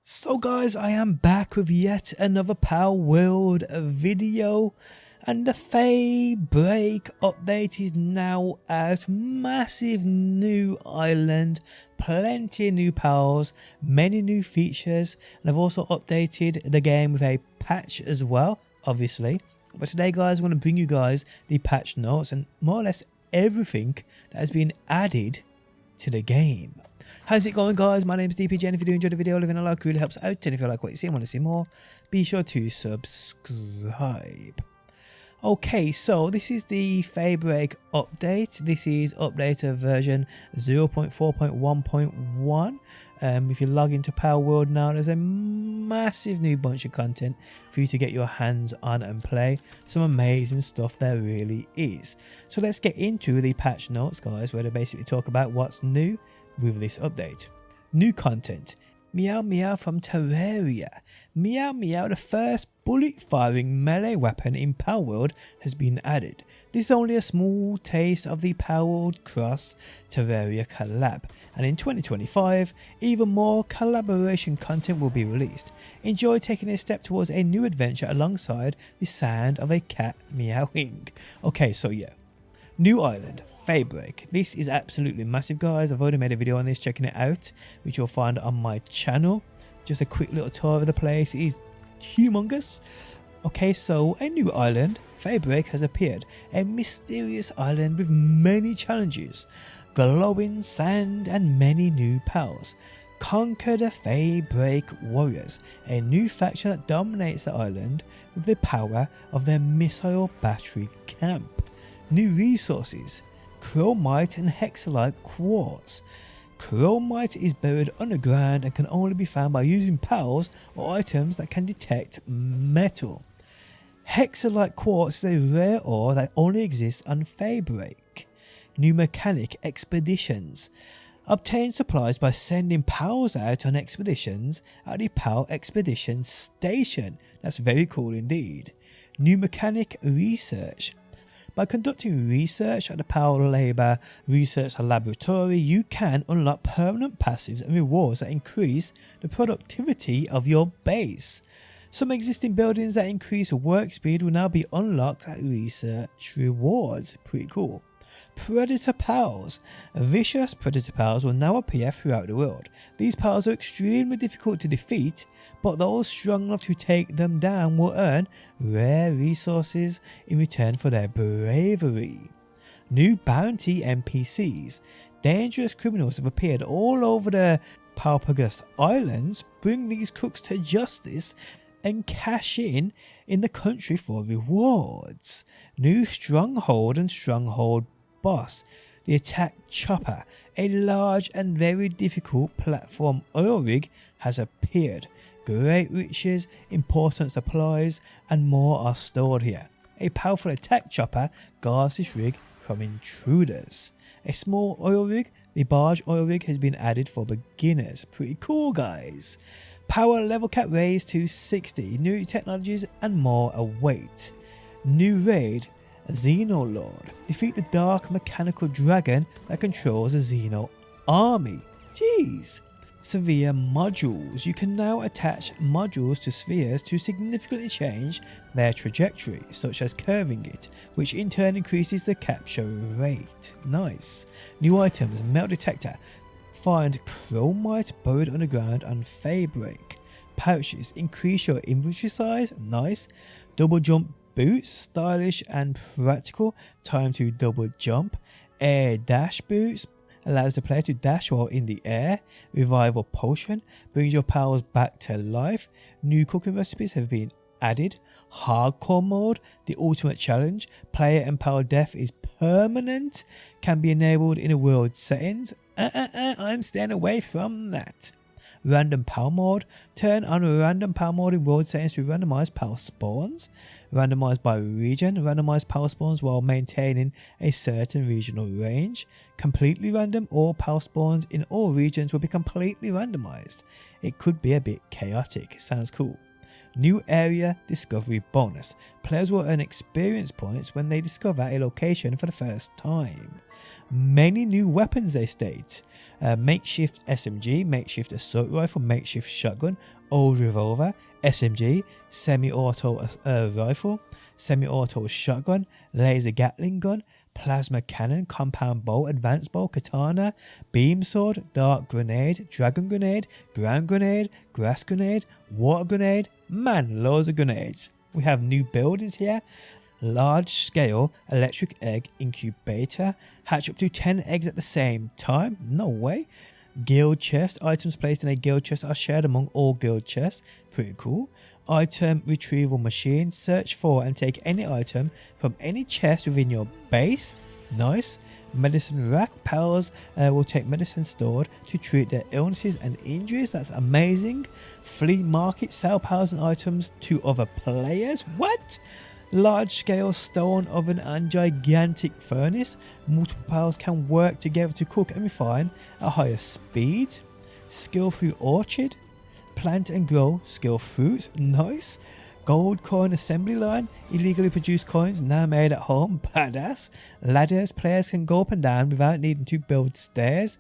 So guys, I am back with yet another Palworld video, and the Feybreak update is now out. Massive new island, plenty of new pals, many new features, and I've also updated the game with a patch as well, obviously. But today guys, I want to bring you guys the patch notes and more or less everything that has been added to the game. How's it going guys? My name is DPJ, and if you do enjoy the video, leaving a like really helps out, and if you like what you see and want to see more, be sure to subscribe. Okay, so this is the Feybreak update. This is updated version 0.4.1.1. If you log into Palworld now, there's a massive new bunch of content for you to get your hands on and play. Some amazing stuff there really is. So let's get into the patch notes guys, where they basically talk about what's new with this update. New content. Meow Meow from Terraria. Meow Meow, the first bullet firing melee weapon in Palworld, has been added. This is only a small taste of the Palworld Cross Terraria collab, and in 2025 even more collaboration content will be released. Enjoy taking a step towards a new adventure alongside the sound of a cat meowing. Okay, so yeah, new island, Feybreak. This is absolutely massive guys. I've already made a video on this, checking it out, which you'll find on my channel. Just a quick little tour of the place. It is humongous. Okay, so a new island, Feybreak, has appeared. A mysterious island with many challenges, glowing sand and many new pals. Conquer the Feybreak warriors, a new faction that dominates the island with the power of their missile battery camp. New resources. Chromite and hexalite quartz. Chromite is buried underground and can only be found by using pals or items that can detect metal. Hexalite quartz is a rare ore that only exists on Feybreak. New mechanic, expeditions. Obtain supplies by sending pals out on expeditions at the Pal Expedition Station. That's very cool indeed. New mechanic, research. By conducting research at the Pal Labour Research Laboratory, you can unlock permanent passives and rewards that increase the productivity of your base. Some existing buildings that increase work speed will now be unlocked at research rewards. Pretty cool. Predator Pals. Vicious Predator Pals will now appear throughout the world. These pals are extremely difficult to defeat, but those strong enough to take them down will earn rare resources in return for their bravery. New bounty NPCs. Dangerous criminals have appeared all over the Palpagus Islands. Bring these crooks to justice and cash in the country for rewards. New stronghold and stronghold boss. The attack chopper, a large and very difficult platform oil rig, has appeared. Great riches, important supplies and more are stored here. A powerful attack chopper guards this rig from intruders. A small oil rig, the barge oil rig, has been added for beginners. Pretty cool guys. Power level cap raised to 60. New technologies and more await. New raid, Xenolord. Defeat the dark mechanical dragon that controls a Xeno army. Jeez. Sphere modules. You can now attach modules to spheres to significantly change their trajectory, such as curving it, which in turn increases the capture rate. Nice. New items, melt detector. Find chromite buried underground on Feybreak. Pouches, increase your inventory size. Nice. Double jump boots, stylish and practical. Time to double jump. Air dash boots, allows the player to dash while in the air. Revival potion, brings your pals back to life. New cooking recipes have been added. Hardcore mode, the ultimate challenge. Player and pal death is permanent. Can be enabled in a world settings. I'm staying away from that. Random pal mode. Turn on random pal mode in world settings to randomize pal spawns. Randomized by region. Randomize pal spawns while maintaining a certain regional range. Completely random. All pal spawns in all regions will be completely randomized. It could be a bit chaotic. Sounds cool. New area discovery bonus. Players will earn experience points when they discover a location for the first time. Many new weapons, they state. Makeshift SMG, makeshift assault rifle, makeshift shotgun, old revolver, SMG, semi-auto rifle, semi-auto shotgun, laser gatling gun, plasma cannon, compound bow, advanced bow, katana, beam sword, dark grenade, dragon grenade, ground grenade, grass grenade, water grenade. Man, loads of grenades. We have new buildings here. Large scale electric egg incubator. Hatch up to 10 eggs at the same time. No way. Guild chest. Items placed in a guild chest are shared among all guild chests. Pretty cool. Item retrieval machine. Search for and take any item from any chest within your base. Nice. Medicine rack. Pals will take medicine stored to treat their illnesses and injuries. That's amazing. Flea market. Sell pals and items to other players. What? Large scale stone oven and gigantic furnace. Multiple pals can work together to cook and refine at higher speeds. Skill through orchard. Plant and grow skill fruits. Nice. Gold coin assembly line. Illegally produced coins now made at home. Badass. Ladders. Players can go up and down without needing to build stairs.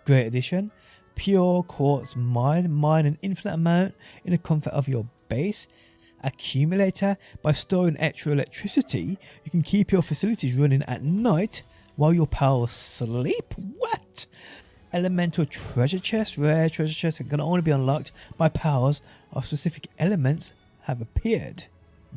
Great addition. Pure quartz mine. Mine an infinite amount in the comfort of your base. Accumulator. By storing extra electricity, you can keep your facilities running at night while your pals sleep. What? Elemental treasure chest. Rare treasure chests can only be unlocked by pals of specific elements have appeared.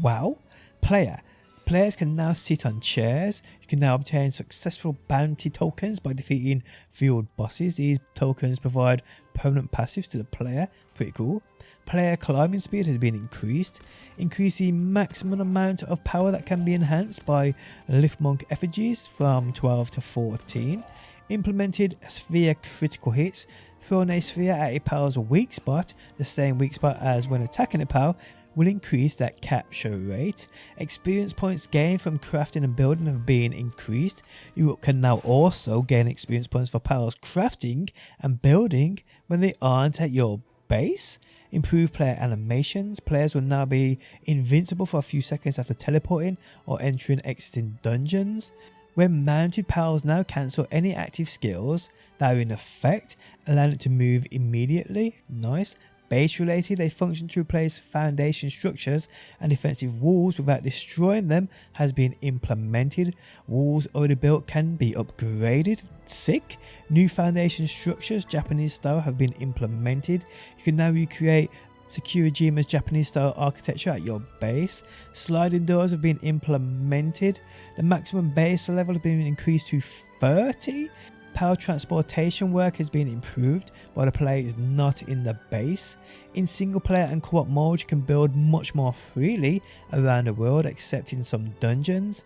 Wow. Players can now sit on chairs. You can now obtain successful bounty tokens by defeating field bosses. These tokens provide permanent passives to the player. Pretty cool. Player climbing speed has been increased. Increase the maximum amount of power that can be enhanced by lift monk effigies from 12 to 14. Implemented sphere critical hits. Throwing a sphere at a pal's weak spot, the same weak spot as when attacking a pal, will increase that capture rate. Experience points gained from crafting and building have been increased. You can now also gain experience points for pals crafting and building when they aren't at your base. Improved player animations. Players will now be invincible for a few seconds after teleporting or entering exiting dungeons. When mounted, pals now cancel any active skills that are in effect, allowing it to move immediately. Nice. Base related, they function to replace foundation structures and defensive walls without destroying them has been implemented. Walls already built can be upgraded. Sick. New foundation structures, Japanese style, have been implemented. You can now recreate Sakurajima's Japanese style architecture at your base. Sliding doors have been implemented. The maximum base level has been increased to 30. Power transportation work has been improved while the player is not in the base. In single player and co-op mode, you can build much more freely around the world except in some dungeons.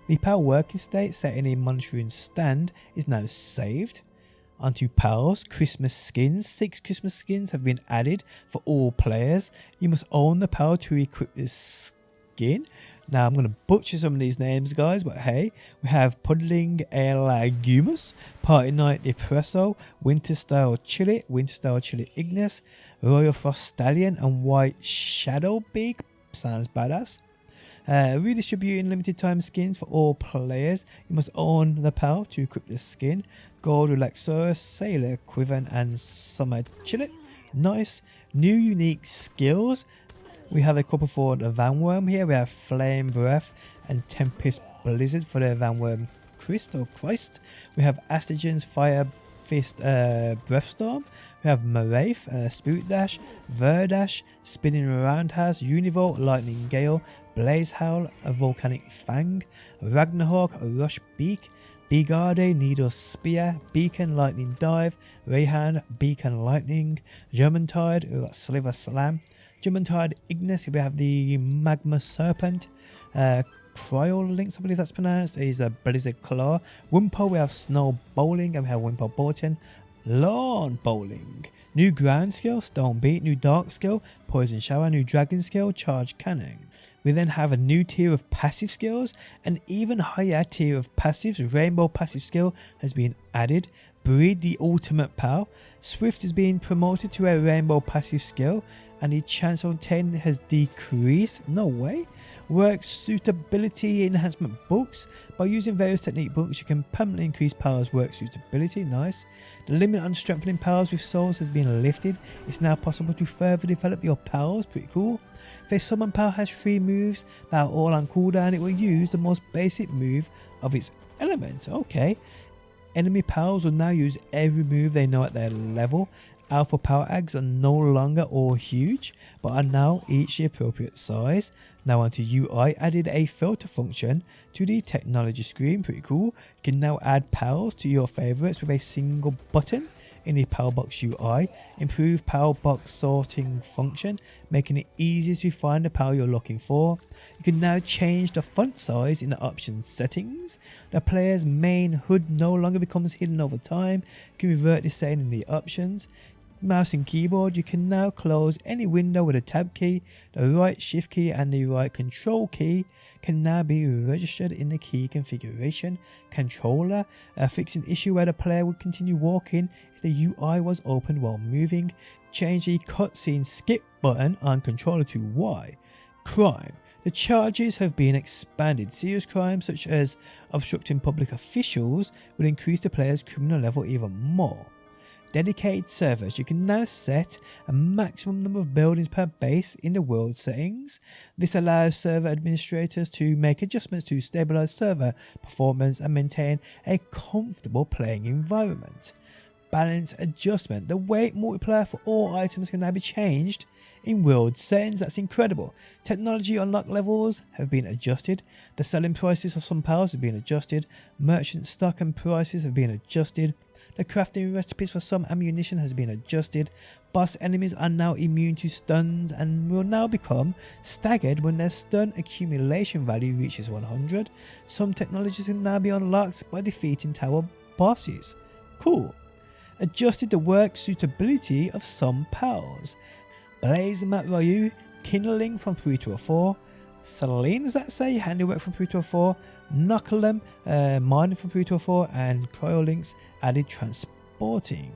The PAL working state set in a monitoring stand is now saved. Onto PALs, Christmas skins. 6 Christmas skins have been added for all players. You must own the PAL to equip this skin. Now I'm going to butcher some of these names, guys, but hey, we have Puddling El Gumus, Party Night Depresso, Winter Style Chili Ignis, Royal Frost Stallion, and White Shadow Beak. Sounds badass. Redistributing limited time skins for all players. You must own the PAL to equip this skin. Gold Relaxaurus, Sailor Quiven, and Summer Chili. Nice. New unique skills. We have a couple for the Vanworm here. We have Flame Breath and Tempest Blizzard for the Vanworm Christ. We have Astagen's Fire Fist Breathstorm. We have Maraith, Spirit Dash, Verdash, Spinning Roundhouse, Univolt, Lightning Gale, Blaze Howl, a Volcanic Fang, Ragnarok, Rush Beak, Bigarde, Needle Spear, Beacon, Lightning Dive, Rayhan, Beacon Lightning, Germantide, we've got Sliver Slam, Germantide Ignis, we have the Magma Serpent, Cryo Links, I believe that's pronounced, is a Blizzard Claw, Wimpo, we have Snow Bowling, and we have Wimpo Bolton, Lawn Bowling, new Ground skill, Stone Beat, new Dark skill, Poison Shower, new Dragon skill, Charge Cannon. We then have a new tier of passive skills, an even higher tier of passives. Rainbow passive skill has been added. Breed the ultimate power. Swift is being promoted to a rainbow passive skill and the chance of obtaining it has decreased. No way. Work suitability enhancement books. By using various technique books you can permanently increase powers work suitability. Nice. The limit on strengthening powers with souls has been lifted. It's now possible to further develop your powers. Pretty cool. If a summon power has 3 moves that are all on cooldown, it will use the most basic move of its element. Okay. Enemy powers will now use every move they know at their level. Alpha power eggs are no longer all huge, but are now each the appropriate size. Now onto UI, added a filter function to the technology screen. Pretty cool. You can now add powers to your favorites with a single button in the Powerbox UI. Improve Powerbox sorting function, making it easier to find the power you're looking for. You can now change the font size in the options settings. The player's main HUD no longer becomes hidden over time. You can revert the setting in the options. Mouse and keyboard, you can now close any window with a tab key. The right shift key and the right control key can now be registered in the key configuration controller, fixing an issue where the player would continue walking if the UI was opened while moving. Change the cutscene skip button on controller to Y. Crime. The charges have been expanded. Serious crimes such as obstructing public officials will increase the player's criminal level even more. Dedicated servers. You can now set a maximum number of buildings per base in the world settings. This allows server administrators to make adjustments to stabilize server performance and maintain a comfortable playing environment. Balance adjustment. The weight multiplier for all items can now be changed in world settings. That's incredible. Technology unlock levels have been adjusted. The selling prices of some powers have been adjusted. Merchant stock and prices have been adjusted. The crafting recipes for some ammunition has been adjusted. Boss enemies are now immune to stuns and will now become staggered when their stun accumulation value reaches 100. Some technologies can now be unlocked by defeating tower bosses. Cool. Adjusted the work suitability of some powers. Blaze Mat Ryu, Kindling from 3 to a 4. Celine, does that say? Handiwork from 3 to a 4. Knuckleum, Mining from 3 to a 4. And Cryolinks added transporting.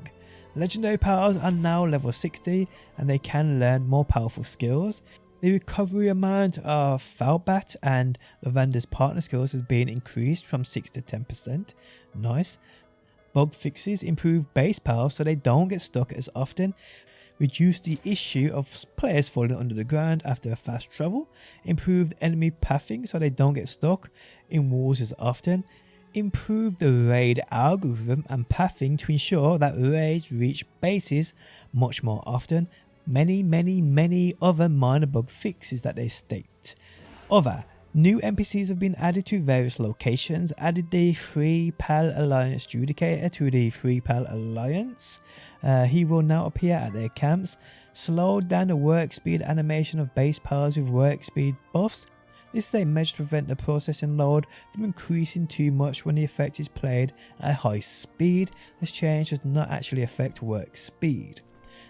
Legendary powers are now level 60 and they can learn more powerful skills. The recovery amount of Falbat and Lavander's partner skills has been increased from 6 to 10%. Nice. Bug fixes improve base power so they don't get stuck as often. Reduce the issue of players falling under the ground after a fast travel. Improved enemy pathing so they don't get stuck in walls as often. Improve the raid algorithm and pathing to ensure that raids reach bases much more often. Many other minor bug fixes that they state. Other new NPCs have been added to various locations. Added the Free Pal Alliance Judicator to the Free Pal Alliance. He will now appear at their camps. Slowed down the work speed animation of base powers with work speed buffs. This is a measure to prevent the processing load from increasing too much when the effect is played at high speed. This change does not actually affect work speed.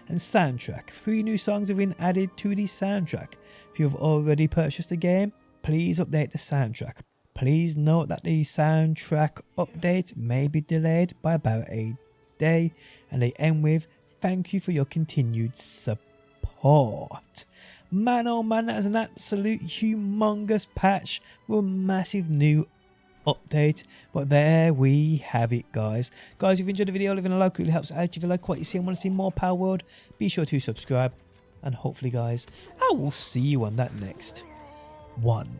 And soundtrack. 3 new songs have been added to the soundtrack. If you have already purchased the game, please update the soundtrack. Please note that the soundtrack update may be delayed by about a day. And they end with, thank you for your continued support. Man oh man, that is an absolute humongous patch with a massive new update. But there we have it, guys. If you enjoyed the video, leaving a like really helps out. If you like what you see and want to see more Palworld, be sure to subscribe. And hopefully, guys, I will see you on that next one.